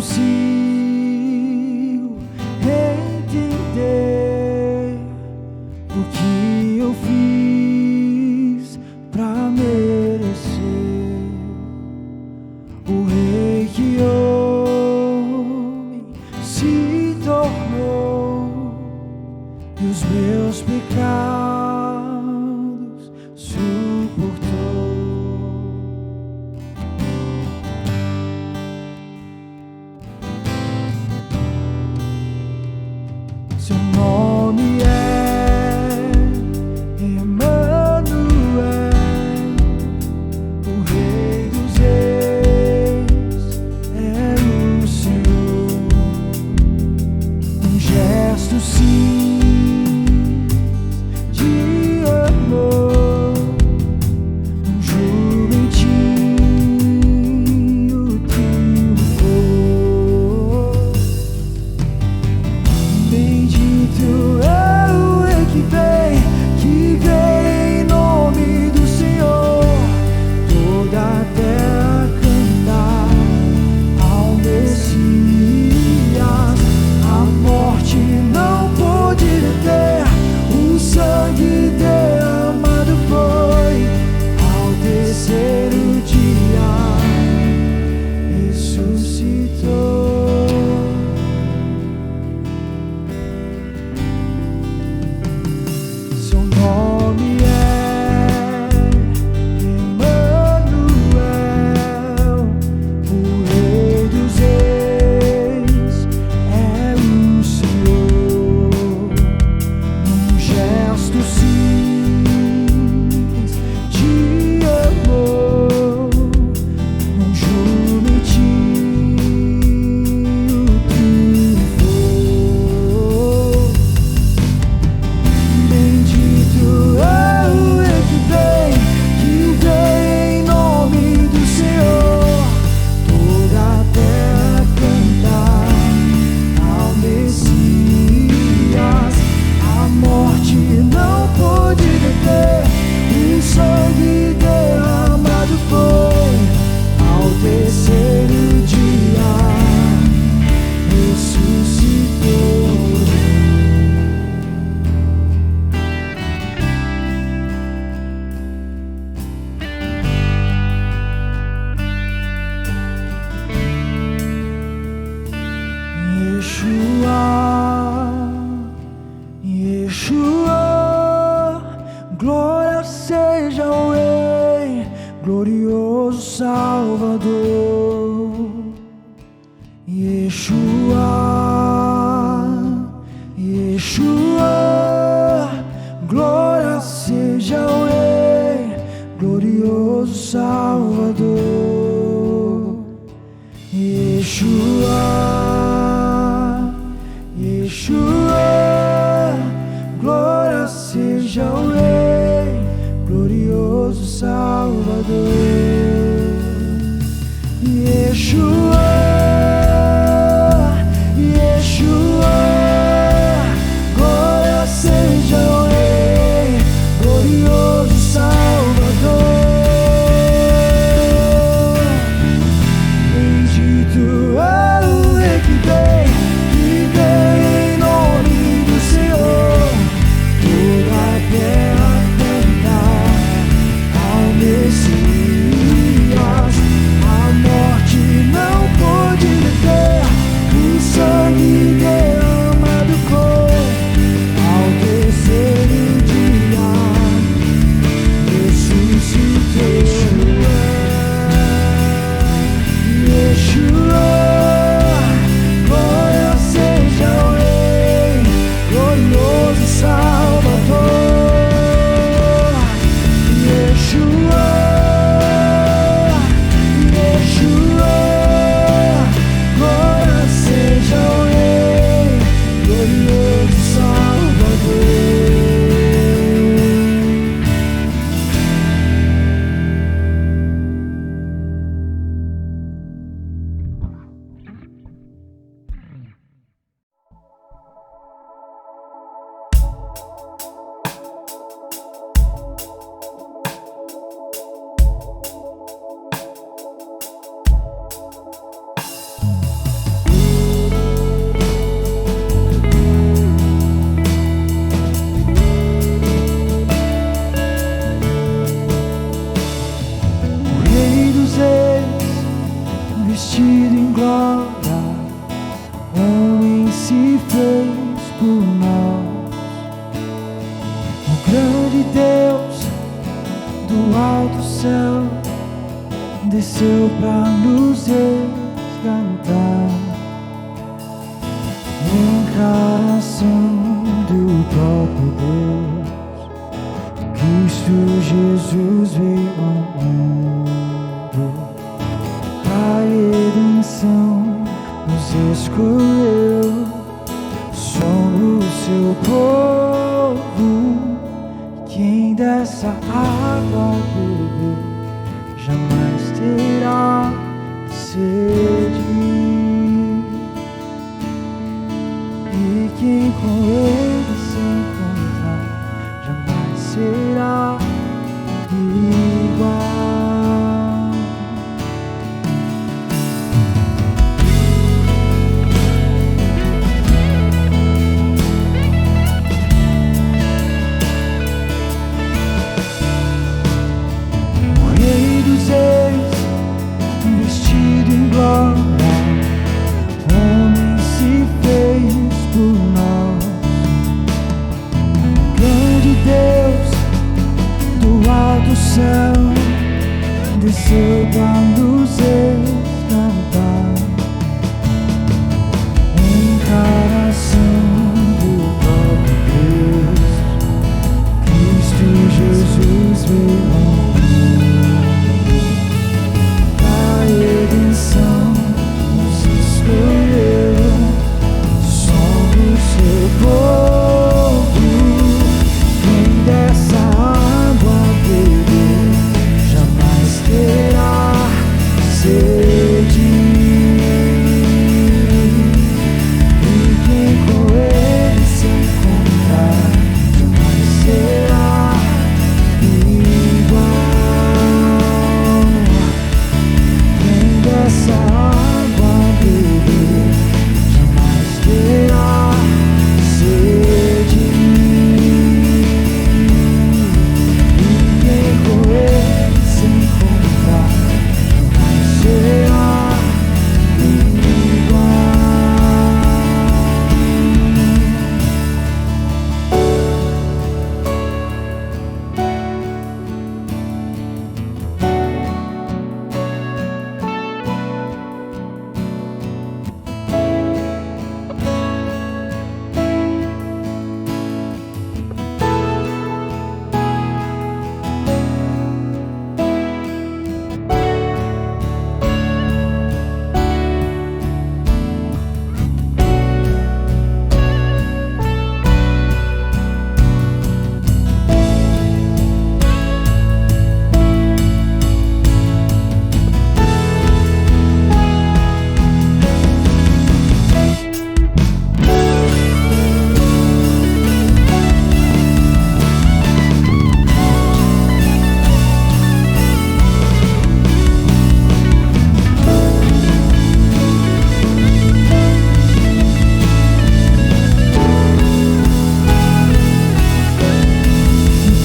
consigo entender o que eu fiz pra merecer o rei que homem se tornou e os meus pecados suportou. Seu nome é Emmanuel, o Rei dos Reis é o Senhor. Um gesto simples de amor, um jumentinho triunfou. Bendito é o Rei que vem em nome do Senhor. Toda a terra cantar ao Messias. A morte não pôde deter, o sangue derramado foi. Ao terceiro dia ressuscitou. Seu nome é Emmanuel, o Rei dos Reis é o Senhor. Num gesto simples de amor, num jumentinho triunfou. Bendito é o Rei que vem em nome do Senhor. Toda a terra cantar ao Messias. A morte não pôde deter, o sangue derramado foi. Ao terceiro dia ressuscitou. Yeshua, glória seja ao Rei, glorioso Salvador. Yeshua, glória seja ao Rei, glorioso Salvador. Yeshua, glória seja ao Rei, glorioso Salvador. Yeshua, glória seja ao Rei, glorioso Salvador. Bendito é o Rei que vem em nome do Senhor. Toda a terra cantar ao Messias. A morte não desceu pra nos resgatar, encarnação do próprio Deus. Cristo Jesus veio ao mundo, pra redenção nos escolheu. Somos seu povo, quem dessa água beber jamais terá sede, e quem com ele se encontrar jamais será igual. O Rei dos Reis, vestido em glória, homem se fez por nós. Grande Deus do alto céu desceu pra nos resgatar, encarnação do próprio Deus. Cristo Jesus veio ao mundo, pra redenção nos escolheu. Somos seu povo, quem dessa água beber jamais terá sede, e quem com ele se encontrar jamais será igual. Quem dessa água beber jamais terá sede, e quem com ele se encontrar jamais será igual.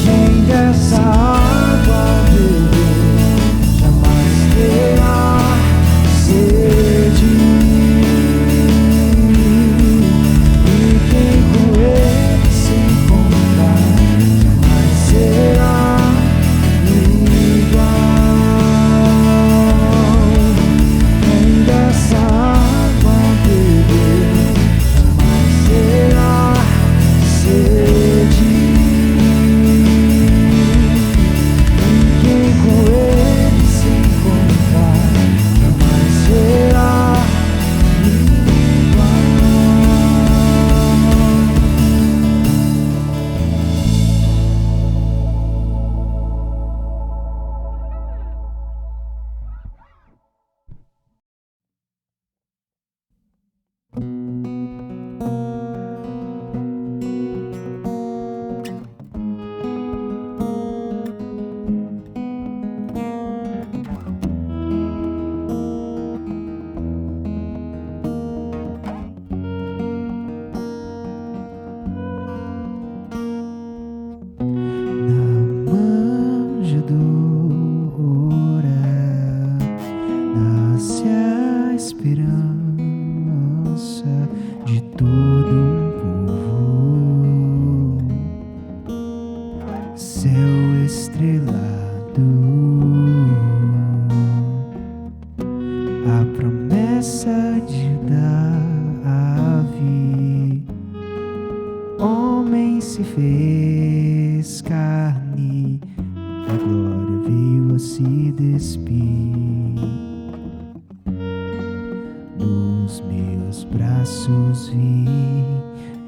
Quem dessa água beber jamais terá sede, e quem com ele se encontrar jamais será igual. Quem dessa água beber jamais terá sede, quem com ele se encontrar jamais será igual. Na manjedoura nasce a esperança de todo um povo. Céu estrelado, a promessa de Davi. Homem se fez carne, a glória veio a se despir. Nos meus braços vi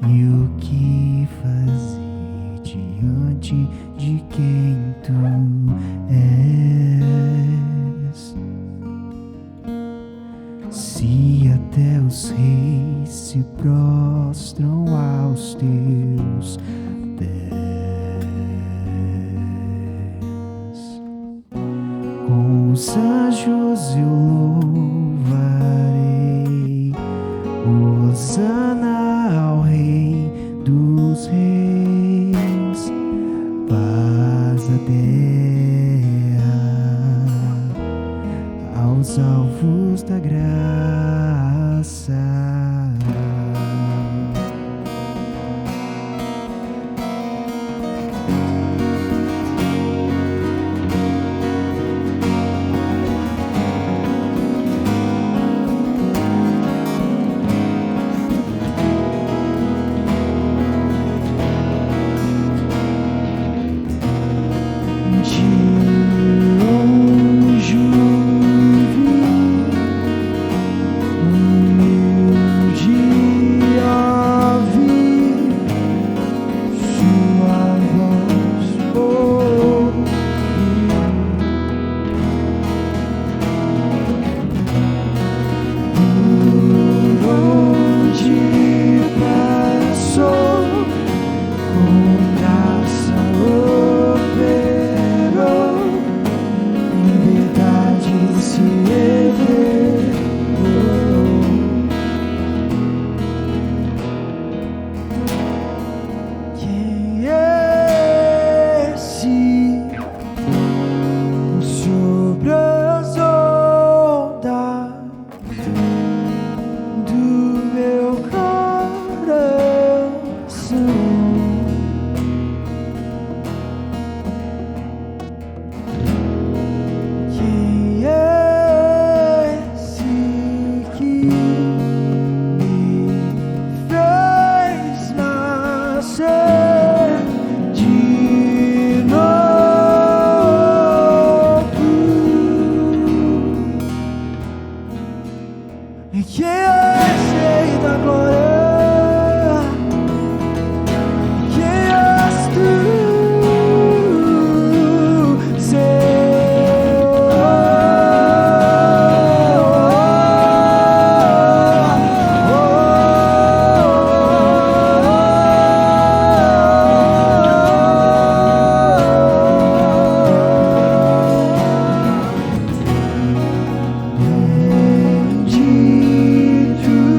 e o que fazer diante de quem tu és. Se até os reis se prostram aos teus pés, com os anjos eu louvarei, hosana ao Rei dos Reis. Paz à terra, aos alvos da graça. Que és Rei da glória, que és tu, bendito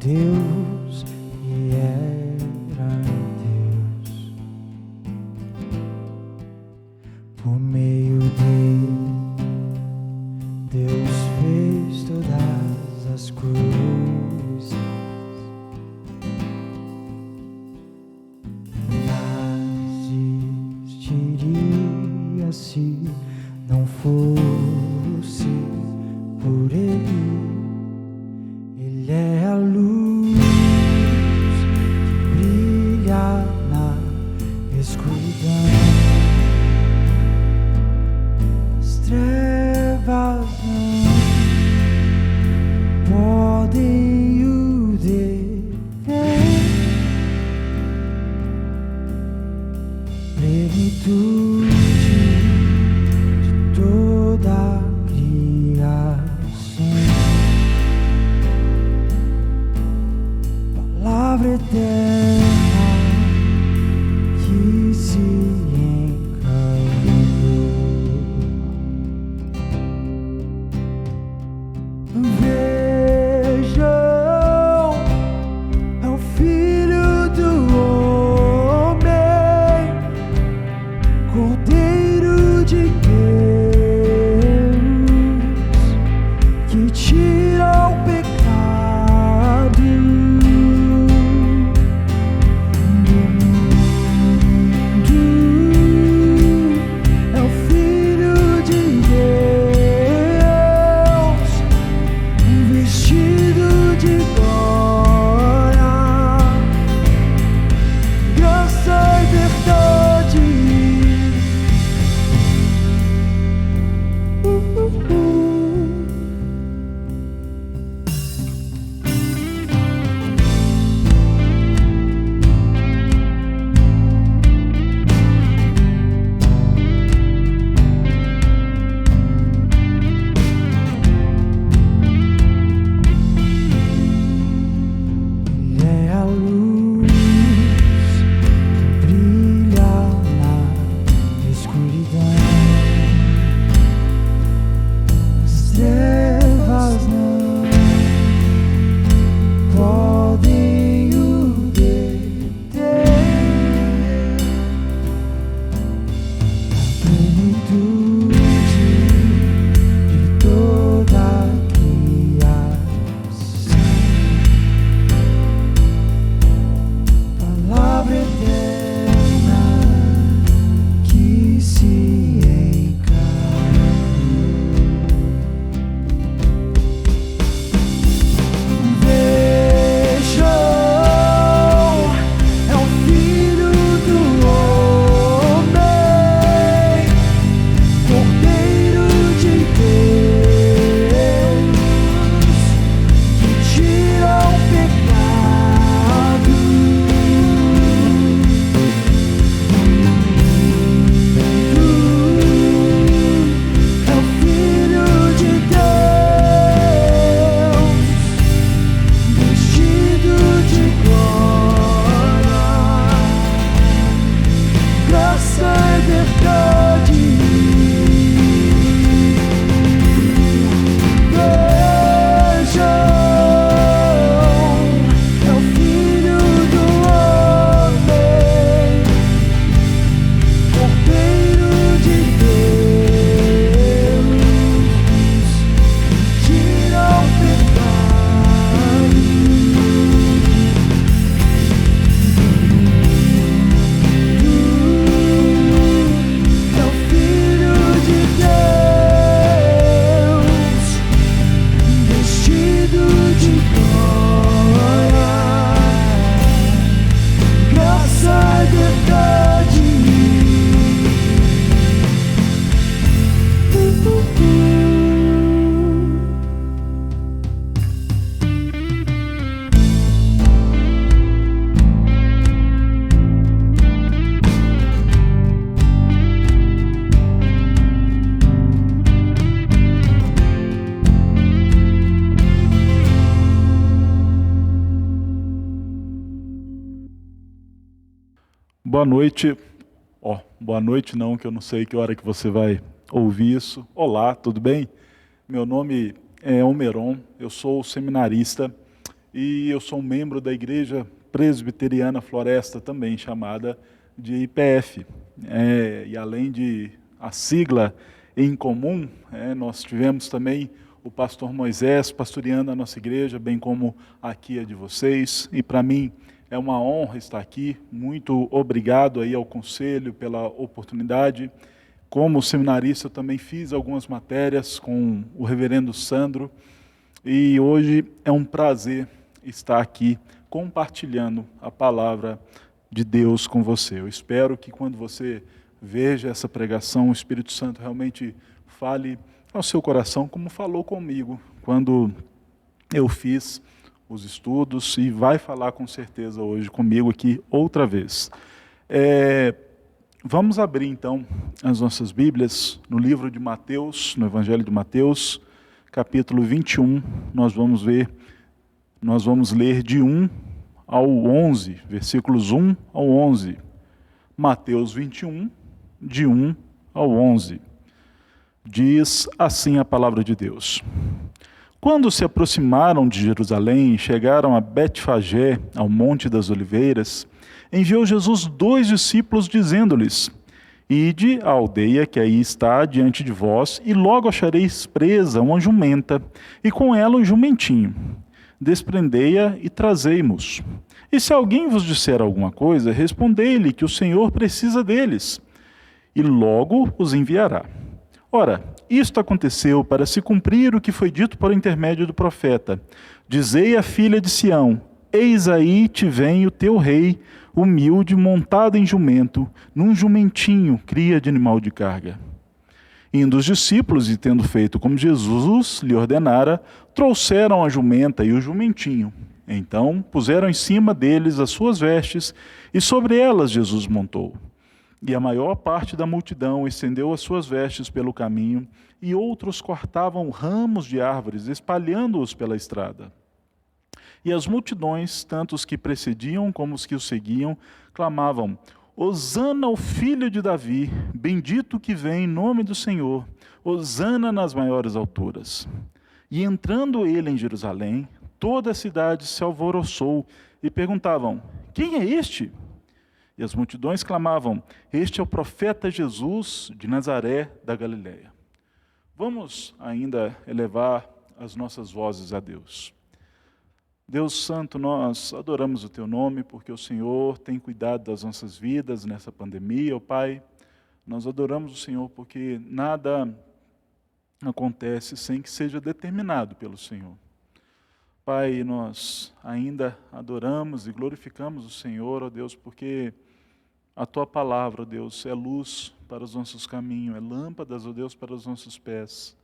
Deus e era Deus. Por meio dele, Deus fez todas as coisas. Mas existiria se não fosse por ele. Ele é a luz que brilha na escuridão. As trevas não podem o deter. Plenitude de toda a criação. Palavra eterna que se encarnou. Vejam, é o Filho do Homem, Cordeiro de Deus, que tira o pecado do mundo. É o Filho de Deus, vestido de glória, graça e verdade. Ele é a luz que brilha na escuridão. As trevas não podem o deter. A plenitude de toda a criação. Palavra eterna que se encarnou. Vejam, é o Filho do Homem, Cordeiro de Deus, que tira o pecado do mundo. É o Filho de Deus, vestido de glória, graça e verdade. Vejam, é o Filho do Homem, Cordeiro de Deus, tira o pecado do mundo. É o Filho de Deus, vestido de glória, graça e verdade. Boa noite. Boa noite não, que eu não sei que hora que você vai ouvir isso. Olá, tudo bem? Meu nome é Omeron, eu sou seminarista e eu sou um membro da Igreja Presbiteriana Floresta, também chamada de IPF. E além de a sigla em comum, nós tivemos também o pastor Moisés pastoreando a nossa igreja, bem como aqui a de vocês, e para mim é uma honra estar aqui. Muito obrigado aí ao conselho pela oportunidade. Como seminarista, eu também fiz algumas matérias com o reverendo Sandro, e hoje é um prazer estar aqui compartilhando a palavra de Deus com você. Eu espero que quando você veja essa pregação, o Espírito Santo realmente fale ao seu coração, como falou comigo quando eu fiz os estudos, e vai falar com certeza hoje comigo aqui outra vez. Vamos abrir então as nossas Bíblias no livro de Mateus, no Evangelho de Mateus, capítulo 21, nós vamos ler de 1 ao 11, versículos 1 ao 11. Mateus 21, de 1 ao 11. Diz assim a palavra de Deus. Quando se aproximaram de Jerusalém e chegaram a Betfagé, ao Monte das Oliveiras, enviou Jesus 2 discípulos, dizendo-lhes: Ide à aldeia que aí está diante de vós, e logo achareis presa uma jumenta, e com ela um jumentinho. Desprendei-a e trazei-mos. E se alguém vos disser alguma coisa, respondei-lhe que o Senhor precisa deles, e logo os enviará. Ora, isto aconteceu para se cumprir o que foi dito por intermédio do profeta. Dizei à filha de Sião: Eis aí te vem o teu rei, humilde, montado em jumento, num jumentinho, cria de animal de carga. Indo os discípulos, e tendo feito como Jesus lhe ordenara, trouxeram a jumenta e o jumentinho. Então puseram em cima deles as suas vestes, e sobre elas Jesus montou. E a maior parte da multidão estendeu as suas vestes pelo caminho, e outros cortavam ramos de árvores, espalhando-os pela estrada. E as multidões, tanto os que precediam como os que o seguiam, clamavam: Hosana ao filho de Davi, bendito que vem em nome do Senhor, hosana nas maiores alturas. E entrando ele em Jerusalém, toda a cidade se alvoroçou, e perguntavam: Quem é este? E as multidões clamavam: Este é o profeta Jesus de Nazaré da Galileia. Vamos ainda elevar as nossas vozes a Deus. Deus Santo, nós adoramos o Teu nome, porque o Senhor tem cuidado das nossas vidas nessa pandemia, ó Pai. Nós adoramos o Senhor porque nada acontece sem que seja determinado pelo Senhor. Pai, nós ainda adoramos e glorificamos o Senhor, ó Deus, porque a Tua palavra, ó Deus, é luz para os nossos caminhos, é lâmpadas, ó Deus, para os nossos pés.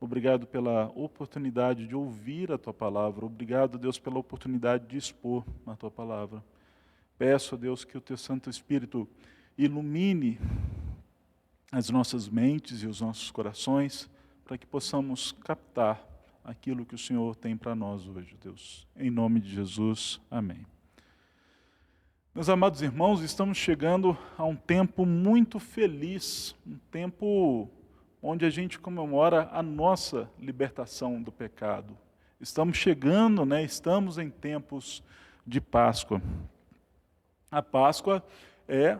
Obrigado pela oportunidade de ouvir a Tua palavra. Obrigado, Deus, pela oportunidade de expor a Tua palavra. Peço, Deus, que o Teu Santo Espírito ilumine as nossas mentes e os nossos corações, para que possamos captar aquilo que o Senhor tem para nós hoje, Deus. Em nome de Jesus, amém. Meus amados irmãos, estamos chegando a um tempo muito feliz, um tempo onde a gente comemora a nossa libertação do pecado. Estamos chegando, estamos em tempos de Páscoa. A Páscoa é,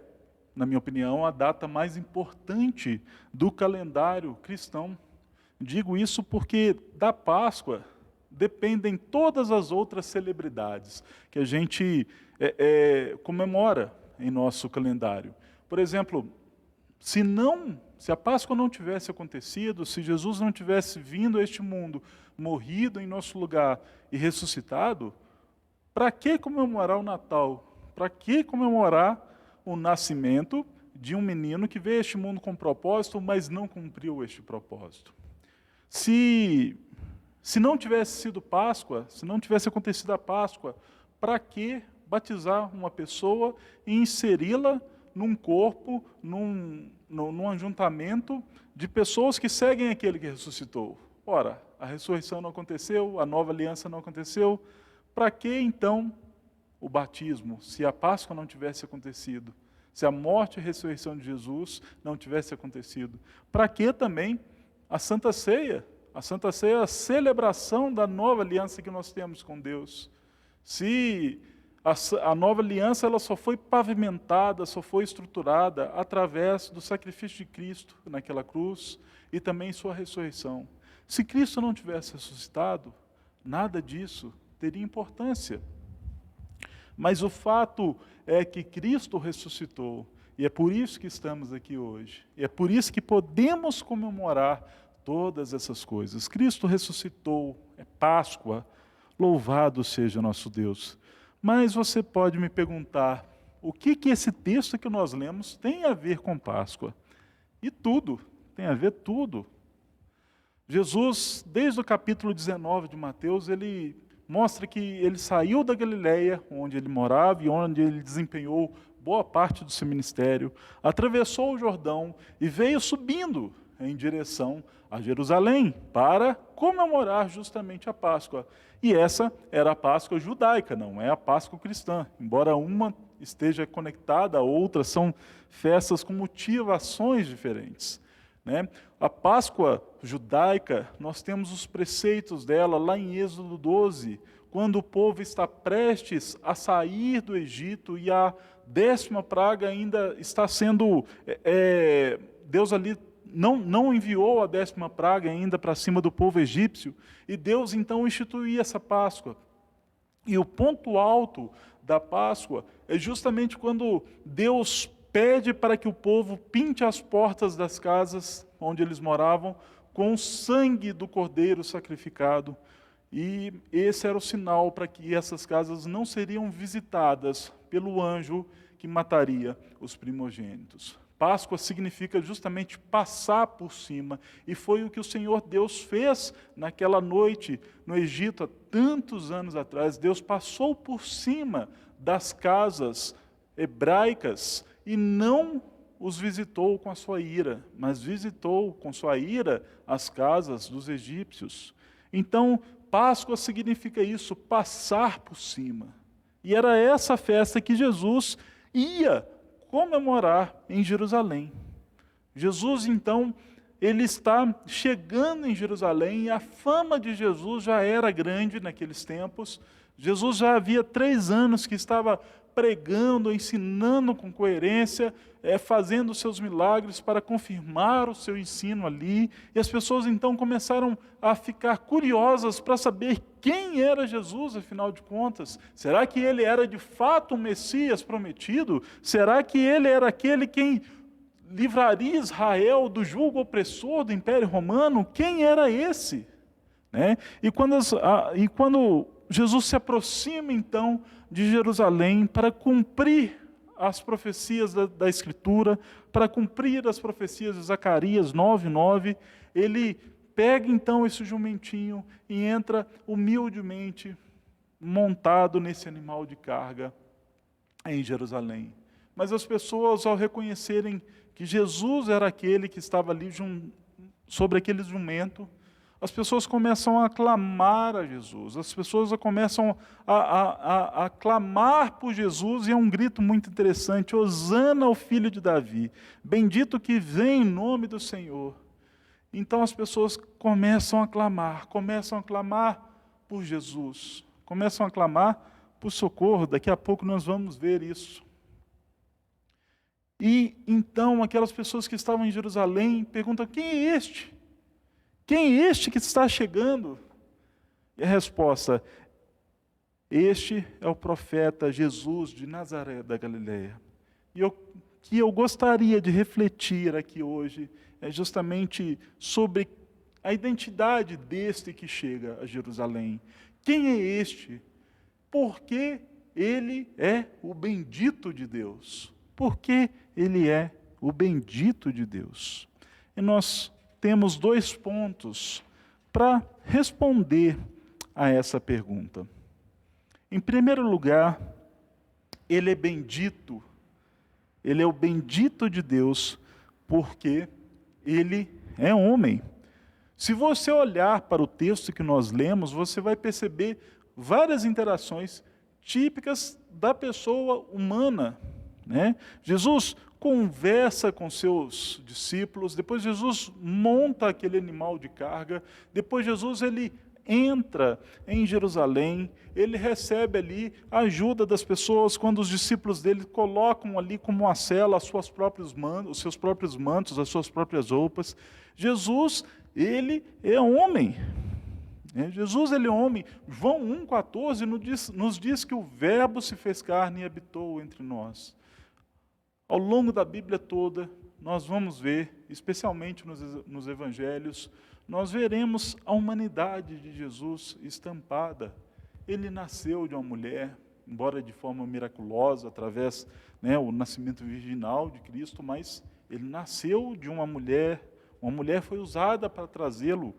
na minha opinião, a data mais importante do calendário cristão. Digo isso porque da Páscoa dependem todas as outras celebridades que a gente comemora em nosso calendário. Por exemplo, se a Páscoa não tivesse acontecido, se Jesus não tivesse vindo a este mundo, morrido em nosso lugar e ressuscitado, para que comemorar o Natal? Para que comemorar o nascimento de um menino que veio a este mundo com propósito, mas não cumpriu este propósito? Se não tivesse sido Páscoa, se não tivesse acontecido a Páscoa, para que batizar uma pessoa e inseri-la num corpo, num ajuntamento de pessoas que seguem aquele que ressuscitou? Ora, a ressurreição não aconteceu, a nova aliança não aconteceu, para que então o batismo, se a Páscoa não tivesse acontecido, se a morte e a ressurreição de Jesus não tivesse acontecido? Para que também a Santa Ceia? A Santa Ceia é a celebração da nova aliança que nós temos com Deus. Se a nova aliança ela só foi pavimentada, só foi estruturada através do sacrifício de Cristo naquela cruz e também sua ressurreição. Se Cristo não tivesse ressuscitado, nada disso teria importância. Mas o fato é que Cristo ressuscitou, e é por isso que estamos aqui hoje. E é por isso que podemos comemorar todas essas coisas. Cristo ressuscitou, é Páscoa, louvado seja nosso Deus. Mas você pode me perguntar, o que esse texto que nós lemos tem a ver com Páscoa? E tudo, tem a ver tudo. Jesus, desde o capítulo 19 de Mateus, ele mostra que ele saiu da Galileia, onde ele morava e onde ele desempenhou boa parte do seu ministério, atravessou o Jordão e veio subindo em direção a Jerusalém para comemorar justamente a Páscoa. E essa era a Páscoa judaica, não é a Páscoa cristã. Embora uma esteja conectada, a outra são festas com motivações diferentes. Né? A Páscoa judaica, nós temos os preceitos dela lá em Êxodo 12, quando o povo está prestes a sair do Egito e a 10ª praga ainda está sendo... Deus ali não enviou a 10ª praga ainda para cima do povo egípcio, e Deus então instituiu essa Páscoa. E o ponto alto da Páscoa é justamente quando Deus pede para que o povo pinte as portas das casas onde eles moravam com o sangue do cordeiro sacrificado. E esse era o sinal para que essas casas não seriam visitadas pelo anjo que mataria os primogênitos. Páscoa significa justamente passar por cima, e foi o que o Senhor Deus fez naquela noite no Egito, há tantos anos atrás. Deus passou por cima das casas hebraicas e não os visitou com a sua ira, mas visitou com sua ira as casas dos egípcios. Então, Páscoa significa isso, passar por cima. E era essa festa que Jesus ia comemorar em Jerusalém. Jesus, então, ele está chegando em Jerusalém, e a fama de Jesus já era grande naqueles tempos. Jesus já havia 3 anos que estava pregando, ensinando com coerência, fazendo seus milagres para confirmar o seu ensino ali. E as pessoas então começaram a ficar curiosas para saber quem era Jesus, afinal de contas. Será que ele era de fato o Messias prometido? Será que ele era aquele quem livraria Israel do jugo opressor do Império Romano? Quem era esse? Né? E quando Jesus se aproxima então de Jerusalém para cumprir as profecias da Escritura, para cumprir as profecias de Zacarias 9:9, ele pega então esse jumentinho e entra humildemente montado nesse animal de carga em Jerusalém. Mas as pessoas, ao reconhecerem que Jesus era aquele que estava ali sobre aquele jumento, as pessoas começam a clamar a Jesus, as pessoas começam a clamar por Jesus, e é um grito muito interessante: Hosana ao filho de Davi, bendito que vem em nome do Senhor. Então as pessoas começam a clamar por Jesus, começam a clamar por socorro. Daqui a pouco nós vamos ver isso. E então aquelas pessoas que estavam em Jerusalém perguntam: quem é este? Quem é este que está chegando? E a resposta: este é o profeta Jesus de Nazaré da Galileia. E o que eu gostaria de refletir aqui hoje é justamente sobre a identidade deste que chega a Jerusalém. Quem é este? Porque ele é o bendito de Deus. Porque ele é o bendito de Deus. E nós temos 2 pontos para responder a essa pergunta. Em primeiro lugar, ele é bendito. Ele é o bendito de Deus porque ele é homem. Se você olhar para o texto que nós lemos, você vai perceber várias interações típicas da pessoa humana. Né? Jesus conversa com seus discípulos, depois Jesus monta aquele animal de carga, depois Jesus ele entra em Jerusalém, ele recebe ali a ajuda das pessoas, quando os discípulos dele colocam ali como uma cela os seus próprios mantos, as suas próprias roupas. Jesus, ele é homem. Jesus, ele é homem. João 1,14 nos diz que o Verbo se fez carne e habitou entre nós. Ao longo da Bíblia toda, nós vamos ver, especialmente nos evangelhos, nós veremos a humanidade de Jesus estampada. Ele nasceu de uma mulher, embora de forma miraculosa, através o nascimento virginal de Cristo, mas ele nasceu de uma mulher foi usada para trazê-lo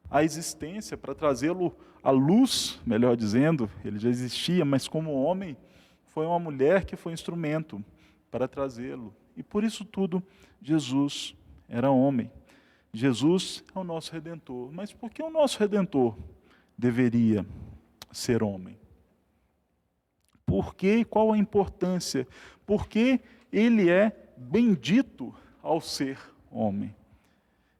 à existência, para trazê-lo à luz, melhor dizendo. Ele já existia, mas como homem, foi uma mulher que foi instrumento para trazê-lo. E por isso tudo, Jesus era homem. Jesus é o nosso Redentor. Mas por que o nosso Redentor deveria ser homem? Por quê? Qual a importância? Porque ele é bendito ao ser homem.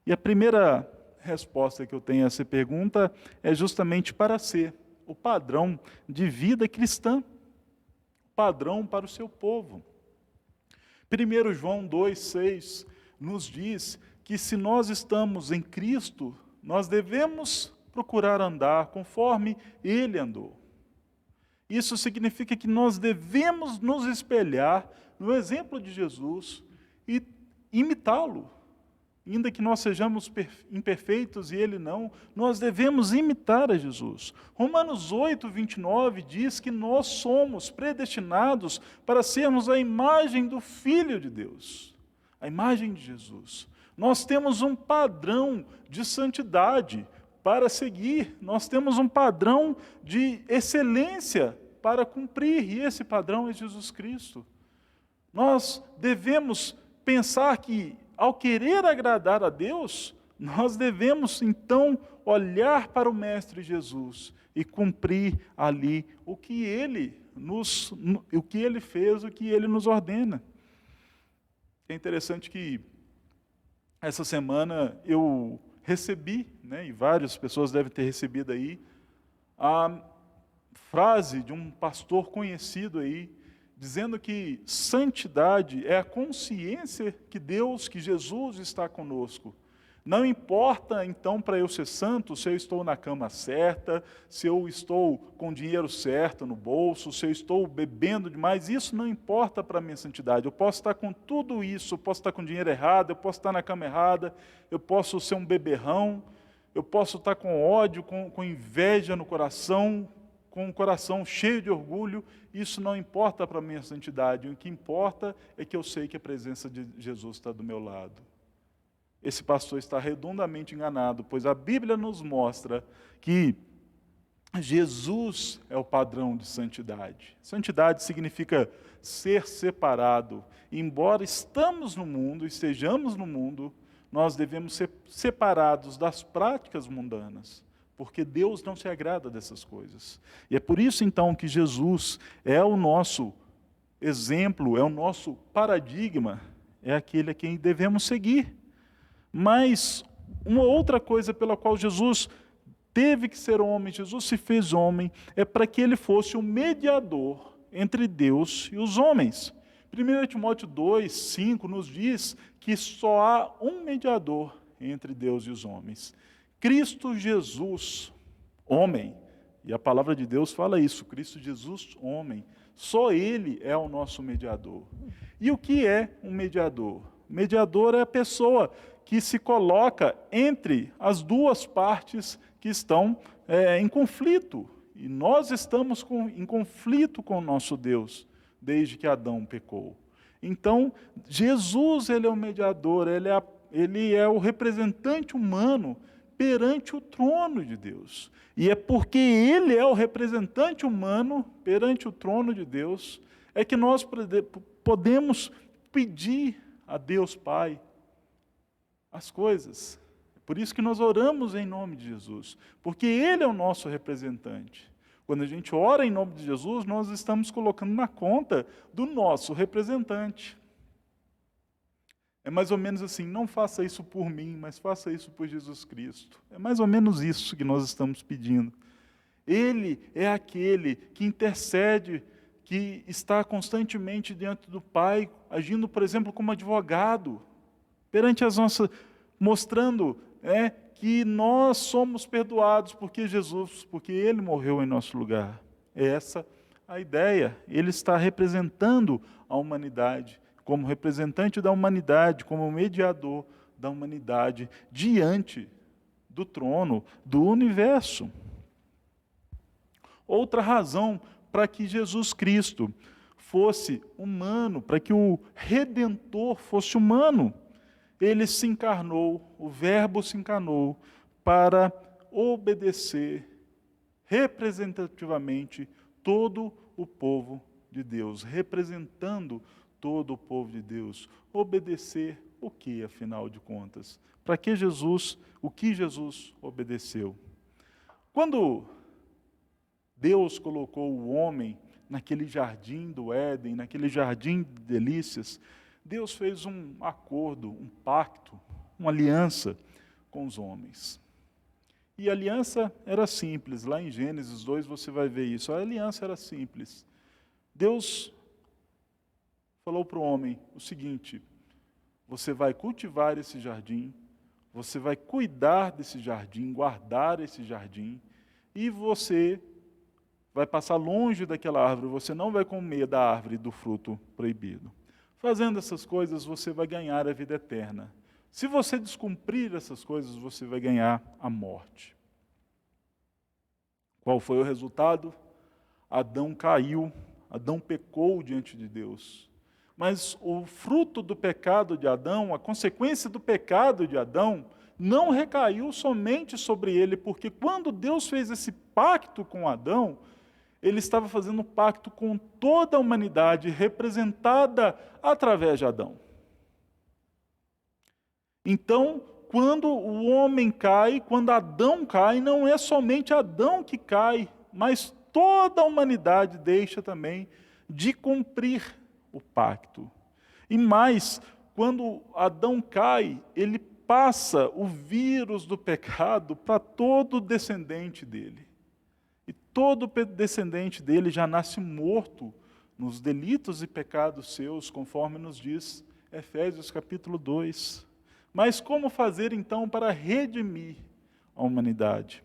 E a primeira resposta que eu tenho a essa pergunta é justamente para ser o padrão de vida cristã, o padrão para o seu povo. 1 João 2,6 nos diz que se nós estamos em Cristo, nós devemos procurar andar conforme Ele andou. Isso significa que nós devemos nos espelhar no exemplo de Jesus e imitá-lo. Ainda que nós sejamos imperfeitos e Ele não, nós devemos imitar a Jesus. Romanos 8,29 diz que nós somos predestinados para sermos a imagem do Filho de Deus, a imagem de Jesus. Nós temos um padrão de santidade para seguir, nós temos um padrão de excelência para cumprir, e esse padrão é Jesus Cristo. Nós devemos pensar que, ao querer agradar a Deus, nós devemos então olhar para o Mestre Jesus e cumprir ali o que Ele fez, o que Ele nos ordena. É interessante que essa semana eu recebi, e várias pessoas devem ter recebido aí, a frase de um pastor conhecido aí, dizendo que santidade é a consciência que Jesus está conosco. Não importa, então, para eu ser santo, se eu estou na cama certa, se eu estou com o dinheiro certo no bolso, se eu estou bebendo demais, isso não importa para a minha santidade. Eu posso estar com tudo isso, eu posso estar com o dinheiro errado, eu posso estar na cama errada, eu posso ser um beberrão, eu posso estar com ódio, com inveja no coração, com o coração cheio de orgulho. Isso não importa para a minha santidade. O que importa é que eu sei que a presença de Jesus está do meu lado. Esse pastor está redondamente enganado, pois a Bíblia nos mostra que Jesus é o padrão de santidade. Santidade significa ser separado. Embora estejamos no mundo, nós devemos ser separados das práticas mundanas, porque Deus não se agrada dessas coisas. E é por isso então que Jesus é o nosso exemplo, é o nosso paradigma, é aquele a quem devemos seguir. Mas uma outra coisa pela qual Jesus teve que ser homem, Jesus se fez homem, é para que ele fosse o mediador entre Deus e os homens. 1 Timóteo 2,5 nos diz que só há um mediador entre Deus e os homens. Cristo Jesus, homem. E a palavra de Deus fala isso, Cristo Jesus, homem. Só Ele é o nosso mediador. E o que é um mediador? O mediador é a pessoa que se coloca entre as duas partes que estão em conflito. E nós estamos em conflito com o nosso Deus, desde que Adão pecou. Então, Jesus, ele é o mediador, ele é o representante humano perante o trono de Deus. E é porque ele é o representante humano perante o trono de Deus, é que nós podemos pedir a Deus Pai as coisas. Por isso que nós oramos em nome de Jesus, porque Ele é o nosso representante. Quando a gente ora em nome de Jesus, nós estamos colocando na conta do nosso representante. É mais ou menos assim, não faça isso por mim, mas faça isso por Jesus Cristo. É mais ou menos isso que nós estamos pedindo. Ele é aquele que intercede, que está constantemente diante do Pai, agindo, por exemplo, como advogado, perante as nossas, mostrando que nós somos perdoados porque Jesus, porque Ele morreu em nosso lugar. É essa a ideia. Ele está representando a humanidade, como representante da humanidade, como mediador da humanidade, diante do trono do universo. Outra razão para que Jesus Cristo fosse humano, para que o Redentor fosse humano, ele se encarnou, o Verbo se encarnou para obedecer representativamente todo o povo de Deus, representando todo o povo de Deus. Obedecer o que, afinal de contas? Para que Jesus, o que Jesus obedeceu? Quando Deus colocou o homem naquele jardim do Éden, naquele jardim de delícias, Deus fez um acordo, um pacto, uma aliança com os homens. E a aliança era simples, lá em Gênesis 2 você vai ver isso, a aliança era simples. Deus falou para o homem o seguinte: você vai cultivar esse jardim, você vai cuidar desse jardim, guardar esse jardim, e você vai passar longe daquela árvore, você não vai comer da árvore do fruto proibido. Fazendo essas coisas, você vai ganhar a vida eterna. Se você descumprir essas coisas, você vai ganhar a morte. Qual foi o resultado? Adão caiu, Adão pecou diante de Deus. Mas o fruto do pecado de Adão, a consequência do pecado de Adão, não recaiu somente sobre ele, porque quando Deus fez esse pacto com Adão, ele estava fazendo um pacto com toda a humanidade, representada através de Adão. Então, quando o homem cai, quando Adão cai, não é somente Adão que cai, mas toda a humanidade deixa também de cumprir o pacto. E mais, quando Adão cai, ele passa o vírus do pecado para todo descendente dele. E todo descendente dele já nasce morto nos delitos e pecados seus, conforme nos diz Efésios capítulo 2. Mas como fazer então para redimir a humanidade?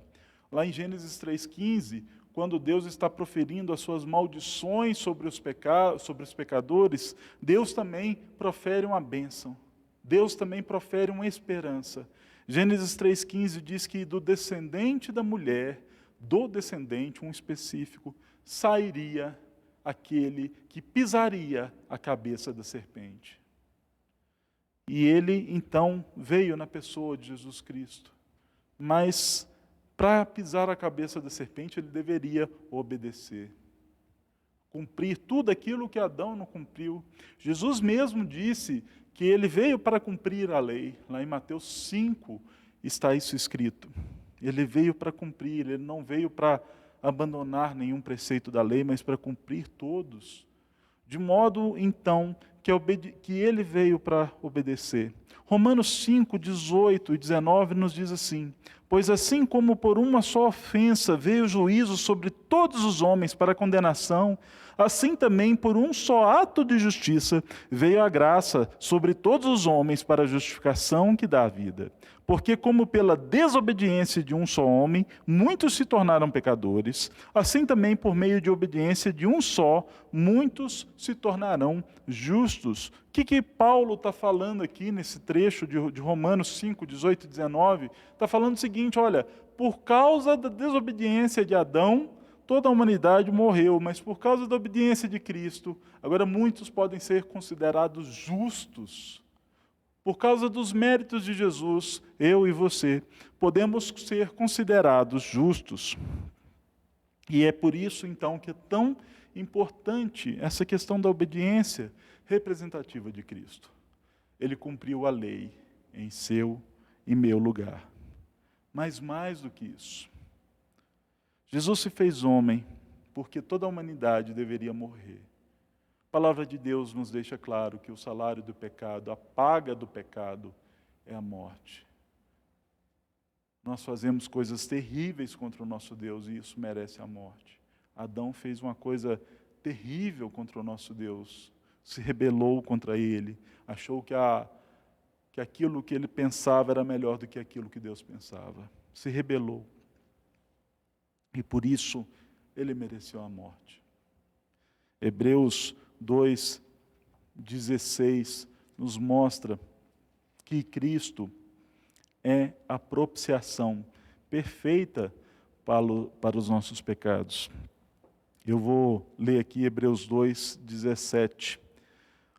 Lá em Gênesis 3,15, quando Deus está proferindo as suas maldições sobre os pecadores, Deus também profere uma bênção. Deus também profere uma esperança. Gênesis 3,15 diz que do descendente da mulher, do descendente, um específico, sairia aquele que pisaria a cabeça da serpente. E ele, então, veio na pessoa de Jesus Cristo. Mas, para pisar a cabeça da serpente, ele deveria obedecer. Cumprir tudo aquilo que Adão não cumpriu. Jesus mesmo disse que ele veio para cumprir a lei. Lá em Mateus 5 está isso escrito. Ele veio para cumprir, ele não veio para abandonar nenhum preceito da lei, mas para cumprir todos. De modo, então, que ele veio para obedecer. Romanos 5, 18 e 19 nos diz assim: pois assim como por uma só ofensa veio o juízo sobre todos os homens para condenação, assim também por um só ato de justiça veio a graça sobre todos os homens para a justificação que dá a vida. Porque como pela desobediência de um só homem, muitos se tornaram pecadores, assim também por meio de obediência de um só, muitos se tornarão justos. O que Paulo está falando aqui nesse trecho de Romanos 5, 18 e 19? Está falando o seguinte: olha, por causa da desobediência de Adão, toda a humanidade morreu, mas por causa da obediência de Cristo, agora muitos podem ser considerados justos. Por causa dos méritos de Jesus, eu e você podemos ser considerados justos. E é por isso, então, que é tão importante essa questão da obediência representativa de Cristo. Ele cumpriu a lei em seu e meu lugar. Mas mais do que isso, Jesus se fez homem porque toda a humanidade deveria morrer. palavra de Deus nos deixa claro que o salário do pecado, a paga do pecado, é a morte. Nós fazemos coisas terríveis contra o nosso Deus e isso merece a morte. Adão fez uma coisa terrível contra o nosso Deus, se rebelou contra ele, achou que aquilo que ele pensava era melhor do que aquilo que Deus pensava. Se rebelou. E por isso ele mereceu a morte. Hebreus 2:16 nos mostra que Cristo é a propiciação perfeita para os nossos pecados. Eu vou ler aqui Hebreus 2:17.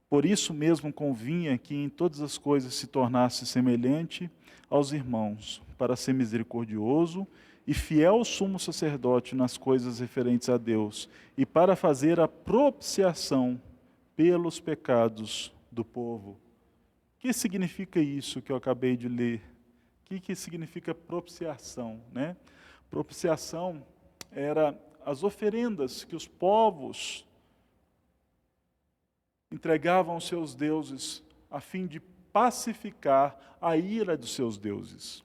Por isso mesmo convinha que em todas as coisas se tornasse semelhante aos irmãos, para ser misericordioso e fiel sumo sacerdote nas coisas referentes a Deus, e para fazer a propiciação pelos pecados do povo. O que significa isso que eu acabei de ler? O que significa propiciação, né? Propiciação era as oferendas que os povos entregavam aos seus deuses a fim de pacificar a ira dos seus deuses.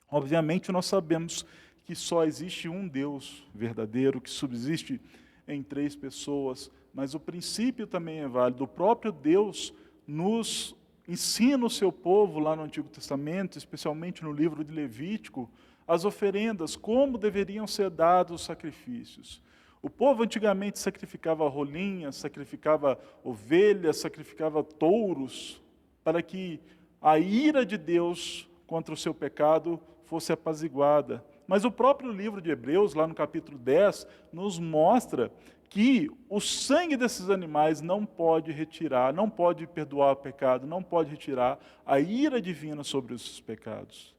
Obviamente nós sabemos que só existe um Deus verdadeiro, que subsiste em 3 pessoas, mas o princípio também é válido. O próprio Deus nos ensina o seu povo lá no Antigo Testamento, especialmente no livro de Levítico, as oferendas, como deveriam ser dados os sacrifícios. O povo antigamente sacrificava rolinhas, sacrificava ovelhas, sacrificava touros, para que a ira de Deus contra o seu pecado fosse apaziguada. Mas o próprio livro de Hebreus, lá no capítulo 10, nos mostra que o sangue desses animais não pode retirar, não pode perdoar o pecado, não pode retirar a ira divina sobre os pecados.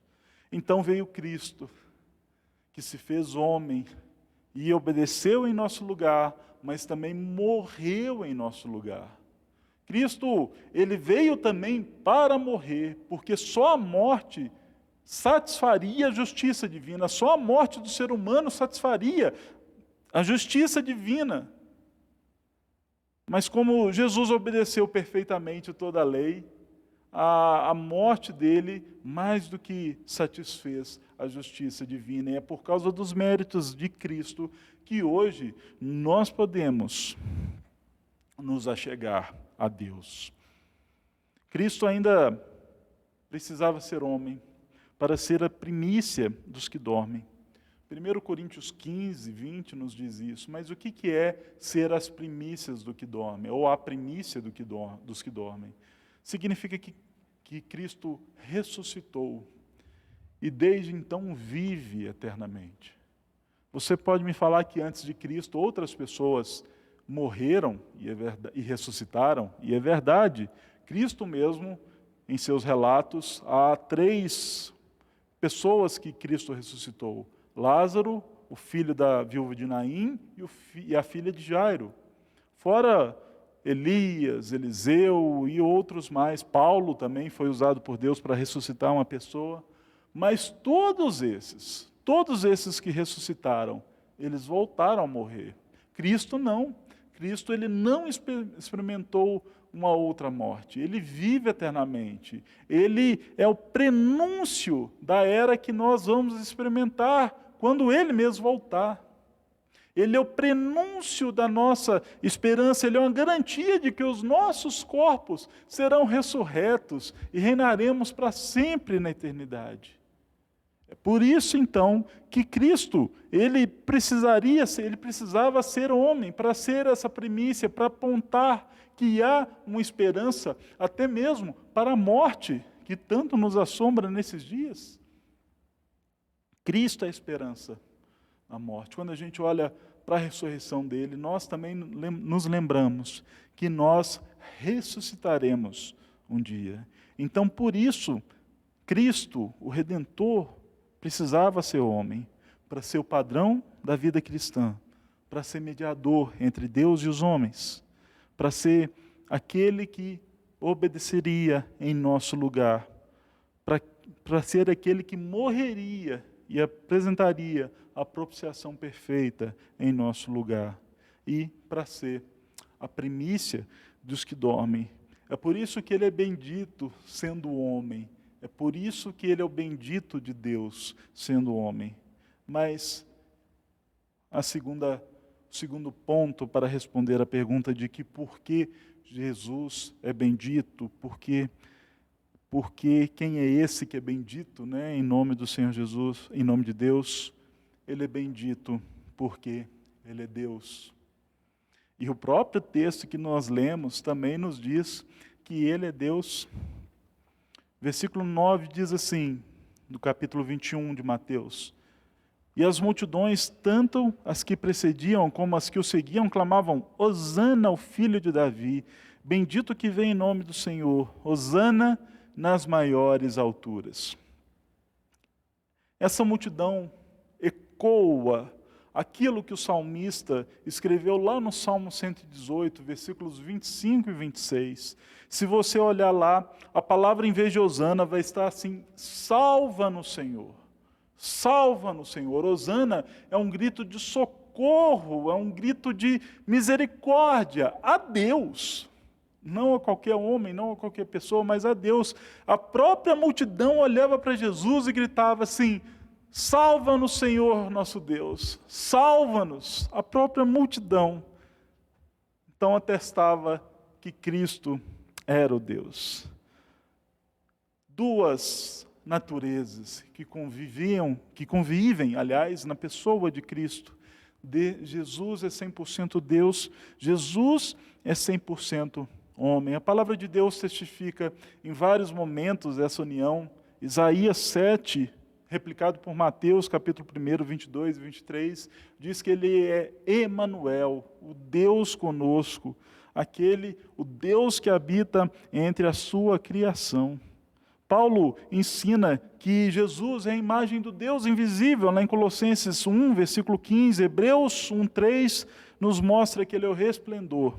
Então veio Cristo, que se fez homem e obedeceu em nosso lugar, mas também morreu em nosso lugar. Cristo, ele veio também para morrer, porque só a morte satisfaria a justiça divina, só a morte do ser humano satisfaria a justiça divina. Mas como Jesus obedeceu perfeitamente toda a lei, a morte dele mais do que satisfez a justiça divina. E é por causa dos méritos de Cristo que hoje nós podemos nos achegar a Deus. Cristo ainda precisava ser homem para ser a primícia dos que dormem. 1 Coríntios 15:20 nos diz isso. Mas o que é ser as primícias do que dorme, ou a primícia dos que dormem? Significa que Cristo ressuscitou e desde então vive eternamente. Você pode me falar que antes de Cristo outras pessoas morreram e ressuscitaram, e é verdade. Cristo mesmo, em seus relatos, há 3 pessoas que Cristo ressuscitou: Lázaro, o filho da viúva de Naim, e a filha de Jairo. Fora Elias, Eliseu e outros mais. Paulo também foi usado por Deus para ressuscitar uma pessoa. Mas todos esses que ressuscitaram, eles voltaram a morrer. Cristo não. Cristo, ele não experimentou uma outra morte. Ele vive eternamente. Ele é o prenúncio da era que nós vamos experimentar quando ele mesmo voltar. Ele é o prenúncio da nossa esperança, ele é uma garantia de que os nossos corpos serão ressurretos e reinaremos para sempre na eternidade. É por isso, então, que Cristo, ele precisava ser homem, para ser essa primícia, para apontar que há uma esperança, até mesmo para a morte, que tanto nos assombra nesses dias. Cristo é a esperança na morte. Quando a gente olha para a ressurreição dele, nós também nos lembramos que nós ressuscitaremos um dia. Então, por isso, Cristo, o Redentor, precisava ser homem, para ser o padrão da vida cristã, para ser mediador entre Deus e os homens, para ser aquele que obedeceria em nosso lugar, para ser aquele que morreria e apresentaria a propiciação perfeita em nosso lugar, e para ser a primícia dos que dormem. É por isso que ele é bendito sendo homem. É por isso que ele é o bendito de Deus sendo homem. Mas o segundo ponto para responder a pergunta de que por que Jesus é bendito, porque quem é esse que é bendito, né? Em nome do Senhor Jesus, em nome de Deus, ele é bendito porque ele é Deus. E o próprio texto que nós lemos também nos diz que ele é Deus. Versículo 9 diz assim, do capítulo 21 de Mateus: E as multidões, tanto as que precediam como as que o seguiam, clamavam: Hosana ao filho de Davi, bendito que vem em nome do Senhor, Hosana nas maiores alturas. Essa multidão ecoa aquilo que o salmista escreveu lá no Salmo 118, versículos 25 e 26. Se você olhar lá, a palavra em vez de Hosana vai estar assim: salva no Senhor. Salva no Senhor. Hosana é um grito de socorro, é um grito de misericórdia a Deus. Não a qualquer homem, não a qualquer pessoa, mas a Deus. A própria multidão olhava para Jesus e gritava assim: salva-nos, Senhor nosso Deus, salva-nos. A própria multidão então atestava que Cristo era o Deus. Duas naturezas que convivem, aliás, na pessoa de Cristo. Jesus é 100% Deus, Jesus é 100% homem. A palavra de Deus testifica em vários momentos essa união. Isaías 7, replicado por Mateus, capítulo 1, 22 e 23, diz que ele é Emanuel, o Deus conosco, o Deus que habita entre a sua criação. Paulo ensina que Jesus é a imagem do Deus invisível, lá em Colossenses 1, versículo 15, Hebreus 1, 3, nos mostra que ele é o resplendor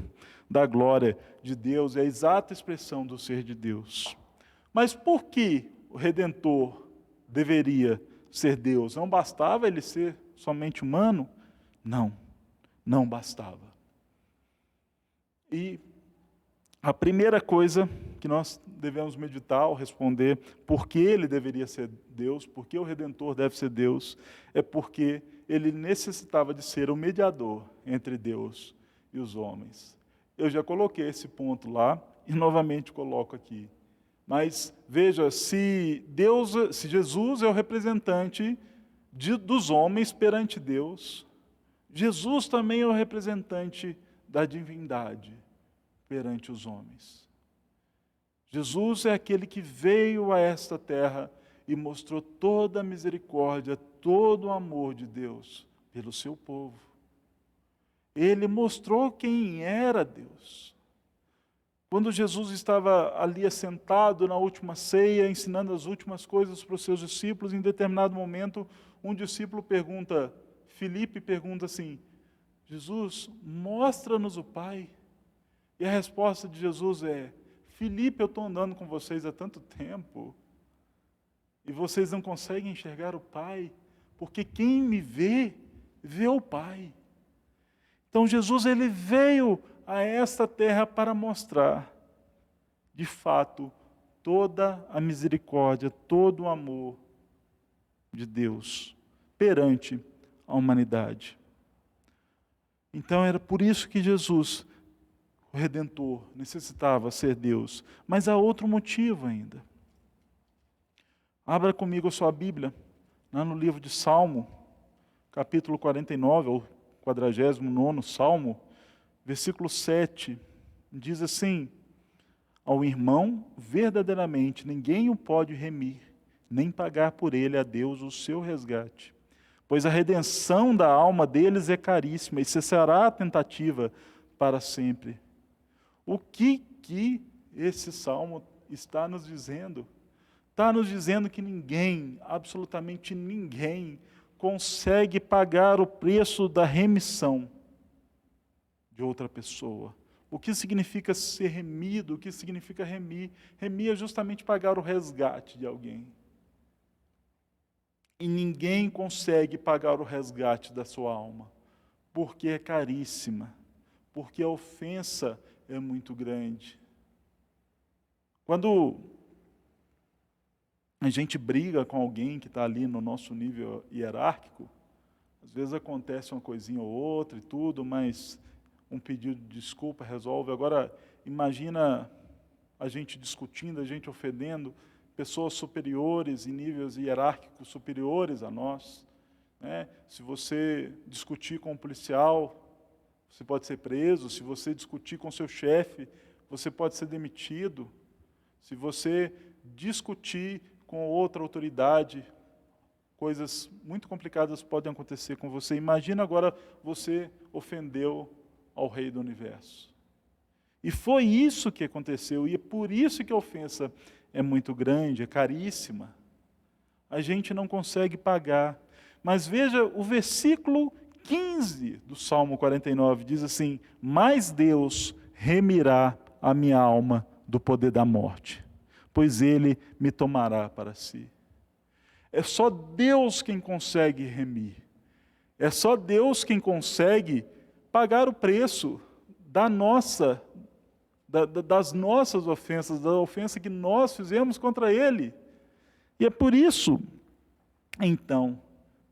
da glória de Deus, é a exata expressão do ser de Deus. Mas por que o Redentor deveria ser Deus? Não bastava ele ser somente humano? Não bastava. E a primeira coisa que nós devemos meditar ao responder por que ele deveria ser Deus, por que o Redentor deve ser Deus, é porque ele necessitava de ser o mediador entre Deus e os homens. Eu já coloquei esse ponto lá e novamente coloco aqui. Mas veja, se Jesus é o representante dos homens perante Deus, Jesus também é o representante da divindade perante os homens. Jesus é aquele que veio a esta terra e mostrou toda a misericórdia, todo o amor de Deus pelo seu povo. Ele mostrou quem era Deus. Quando Jesus estava ali assentado na última ceia, ensinando as últimas coisas para os seus discípulos, em determinado momento, um discípulo Filipe pergunta assim: Jesus, mostra-nos o Pai. E a resposta de Jesus é: Filipe, eu estou andando com vocês há tanto tempo, e vocês não conseguem enxergar o Pai, porque quem me vê, vê o Pai. Então Jesus ele veio a esta terra para mostrar, de fato, toda a misericórdia, todo o amor de Deus perante a humanidade. Então era por isso que Jesus, o Redentor, necessitava ser Deus. Mas há outro motivo ainda. Abra comigo a sua Bíblia, lá no livro de Salmo, capítulo 49, ou 49º Salmo, versículo 7, diz assim: ao irmão, verdadeiramente, ninguém o pode remir, nem pagar por ele a Deus o seu resgate. Pois a redenção da alma deles é caríssima, e cessará a tentativa para sempre. O que esse salmo está nos dizendo? Está nos dizendo que ninguém, absolutamente ninguém, consegue pagar o preço da remissão de outra pessoa. O que significa ser remido? O que significa remir? Remir é justamente pagar o resgate de alguém. E ninguém consegue pagar o resgate da sua alma, porque é caríssima, porque a ofensa é muito grande. Quando a gente briga com alguém que está ali no nosso nível hierárquico, às vezes acontece uma coisinha ou outra e tudo, mas um pedido de desculpa resolve. Agora, imagina a gente discutindo, a gente ofendendo pessoas superiores, em níveis hierárquicos superiores a nós. Né? Se você discutir com um policial, você pode ser preso. Se você discutir com seu chefe, você pode ser demitido. Se você discutir com outra autoridade, coisas muito complicadas podem acontecer com você. Imagina agora você ofendeu ao Rei do Universo. E foi isso que aconteceu, e é por isso que a ofensa é muito grande, é caríssima. A gente não consegue pagar. Mas veja, o versículo 15 do Salmo 49 diz assim: mas Deus remirá a minha alma do poder da morte, pois Ele me tomará para si. É só Deus quem consegue remir. É só Deus quem consegue pagar o preço das nossas ofensas, da ofensa que nós fizemos contra Ele. E é por isso, então,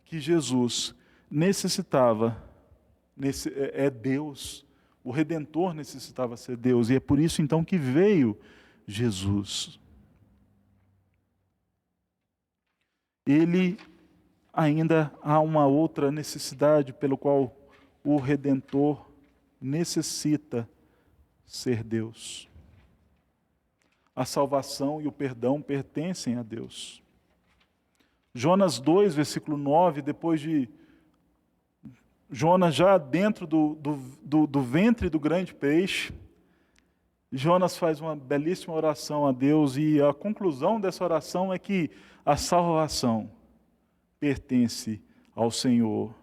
que Jesus necessitava, Deus, o Redentor necessitava ser Deus, e é por isso, então, que veio Jesus. Ele ainda há uma outra necessidade pelo qual o Redentor necessita ser Deus. A salvação e o perdão pertencem a Deus. Jonas 2, versículo 9, depois de Jonas já dentro do ventre do grande peixe, Jonas faz uma belíssima oração a Deus, e a conclusão dessa oração é que a salvação pertence ao Senhor.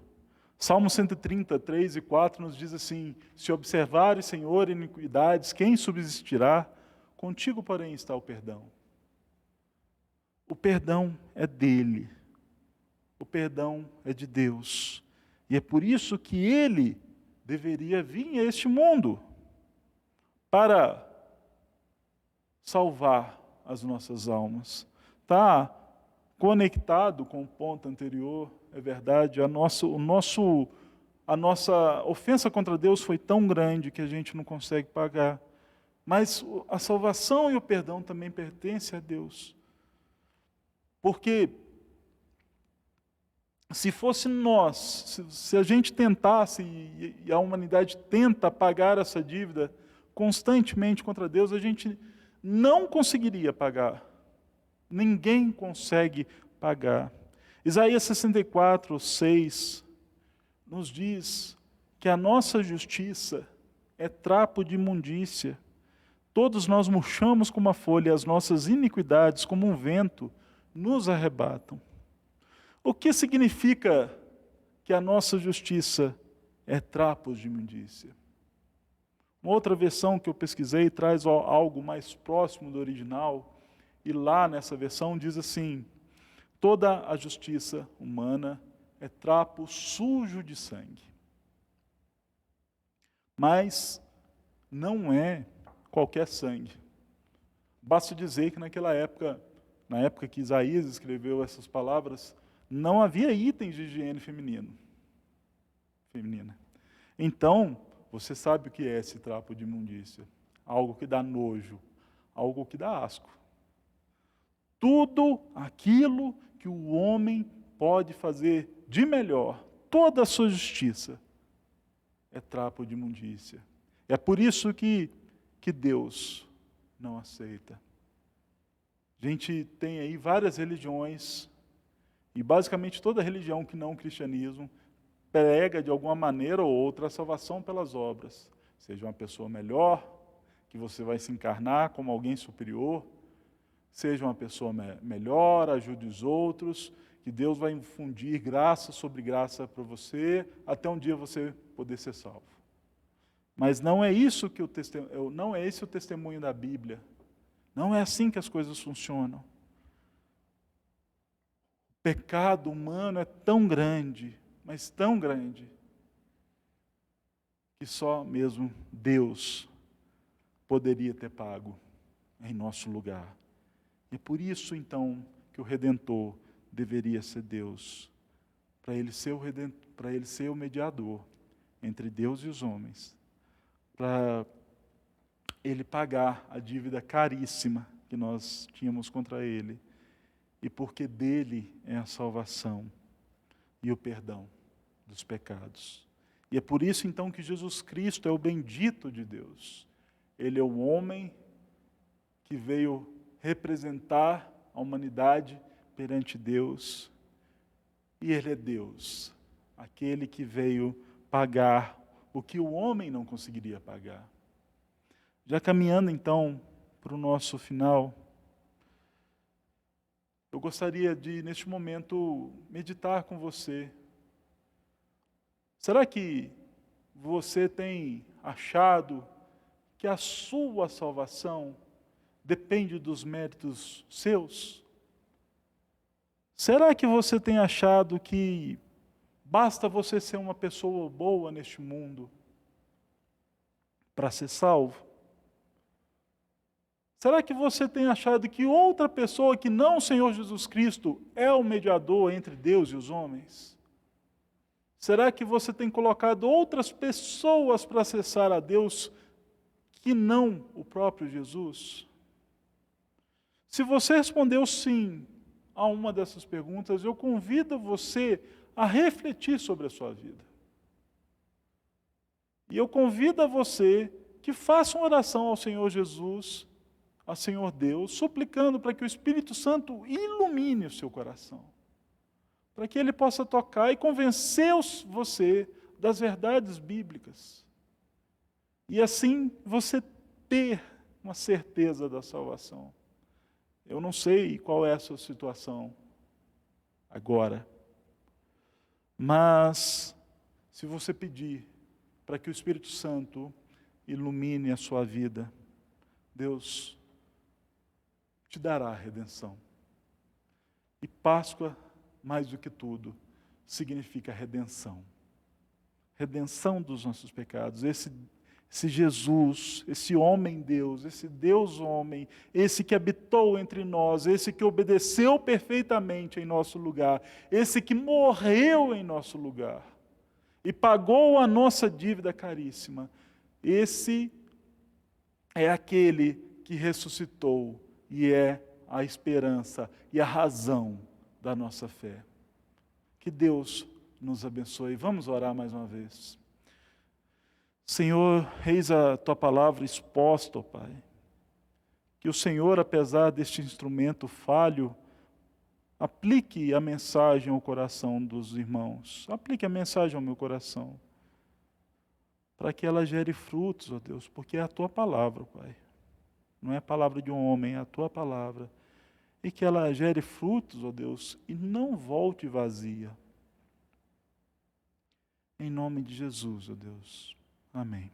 Salmo 130, 3 e 4 nos diz assim: se observares, Senhor, iniquidades, quem subsistirá? Contigo, porém, está o perdão. O perdão é dele. O perdão é de Deus. E é por isso que ele deveria vir a este mundo para salvar as nossas almas. Está conectado com o ponto anterior, é verdade. A nossa ofensa contra Deus foi tão grande que a gente não consegue pagar. Mas a salvação e o perdão também pertencem a Deus. Porque se fosse nós, se a gente tentasse, e a humanidade tenta pagar essa dívida constantemente contra Deus, a gente não conseguiria pagar. Ninguém consegue pagar. Isaías 64, 6 nos diz que a nossa justiça é trapo de imundícia. Todos nós murchamos como a folha, e as nossas iniquidades, como um vento, nos arrebatam. O que significa que a nossa justiça é trapos de imundícia? Uma outra versão que eu pesquisei traz algo mais próximo do original, e lá nessa versão diz assim: toda a justiça humana é trapo sujo de sangue. Mas não é qualquer sangue. Basta dizer que naquela época, na época que Isaías escreveu essas palavras, não havia itens de higiene feminina. Então, você sabe o que é esse trapo de imundícia? Algo que dá nojo, algo que dá asco. Tudo aquilo que o homem pode fazer de melhor, toda a sua justiça, é trapo de imundícia. É por isso que Deus não aceita. A gente tem aí várias religiões, e basicamente toda religião que não o cristianismo prega de alguma maneira ou outra a salvação pelas obras. Seja uma pessoa melhor, que você vai se encarnar como alguém superior, seja uma pessoa melhor, ajude os outros, que Deus vai infundir graça sobre graça para você, até um dia você poder ser salvo. Mas não é isso que não é esse o testemunho da Bíblia. Não é assim que as coisas funcionam. O pecado humano é tão grande, mas tão grande, que só mesmo Deus poderia ter pago em nosso lugar. E é por isso, então, que o Redentor deveria ser Deus, para ele ser o mediador entre Deus e os homens, para ele pagar a dívida caríssima que nós tínhamos contra ele, e porque dele é a salvação e o perdão dos pecados. E é por isso então que Jesus Cristo é o bendito de Deus. Ele é o homem que veio representar a humanidade perante Deus, e ele é Deus, aquele que veio pagar o que o homem não conseguiria pagar. Já caminhando então para o nosso final, eu gostaria de, neste momento, meditar com você. Será que você tem achado que a sua salvação depende dos méritos seus? Será que você tem achado que basta você ser uma pessoa boa neste mundo para ser salvo? Será que você tem achado que outra pessoa que não o Senhor Jesus Cristo é o mediador entre Deus e os homens? Será que você tem colocado outras pessoas para acessar a Deus que não o próprio Jesus? Se você respondeu sim a uma dessas perguntas, eu convido você a refletir sobre a sua vida. E eu convido a você que faça uma oração ao Senhor Jesus, ao Senhor Deus, suplicando para que o Espírito Santo ilumine o seu coração, para que ele possa tocar e convencer você das verdades bíblicas. E assim você ter uma certeza da salvação. Eu não sei qual é a sua situação agora, mas se você pedir para que o Espírito Santo ilumine a sua vida, Deus te dará a redenção. E Páscoa, mais do que tudo, significa redenção. Redenção dos nossos pecados. Esse Jesus, esse homem-Deus, esse Deus-homem, esse que habitou entre nós, esse que obedeceu perfeitamente em nosso lugar, esse que morreu em nosso lugar e pagou a nossa dívida caríssima, esse é aquele que ressuscitou e é a esperança e a razão da nossa fé. Que Deus nos abençoe. Vamos orar mais uma vez. Senhor, eis a Tua palavra exposta, ó Pai. Que o Senhor, apesar deste instrumento falho, aplique a mensagem ao coração dos irmãos. Aplique a mensagem ao meu coração. Para que ela gere frutos, ó Deus, porque é a Tua palavra, Pai. Não é a palavra de um homem, é a Tua palavra. E que ela gere frutos, ó Deus, e não volte vazia. Em nome de Jesus, ó Deus. Amém.